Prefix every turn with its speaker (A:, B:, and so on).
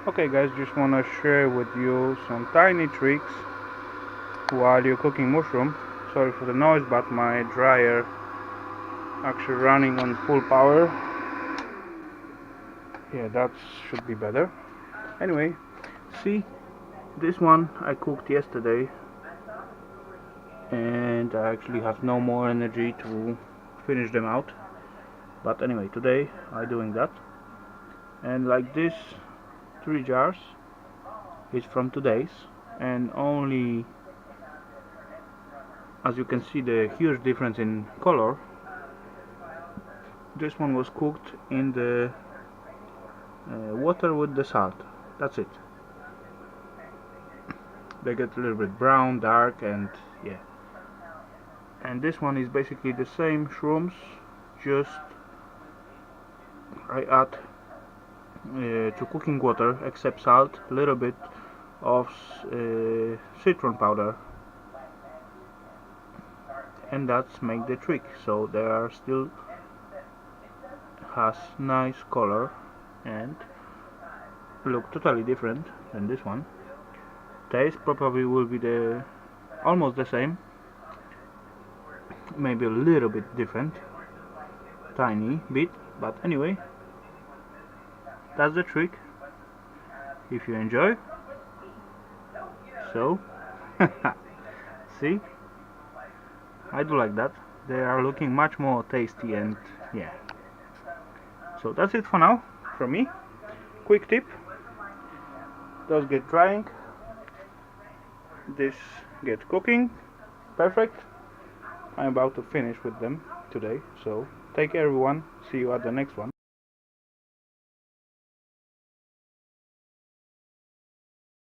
A: Okay guys, just wanna share with you some tiny tricks while you're cooking mushroom. Sorry for the noise, but my dryer actually running on full power. Yeah, that should be better. Anyway, see, this one I cooked yesterday and I actually have no more energy to finish them out. But anyway, today I'm doing that. And like this 3 jars is from today's, and only, as you can see, the huge difference in color. This one was cooked in the water with the salt. That's it. They get a little bit brown, dark, and yeah. And this one is basically the same shrooms, just I add to cooking water, except salt, a little bit of citron powder, and that's make the trick. So they are still has nice color and look totally different than this one. Taste probably will be the almost the same, maybe a little bit different, tiny bit, but anyway, that's the trick. If you enjoy, so see, I do like that. They are looking much more tasty, and yeah. So that's it for now from me. Quick tip: those get drying, this get cooking. Perfect. I'm about to finish with them today, so take care everyone. See you at the next one.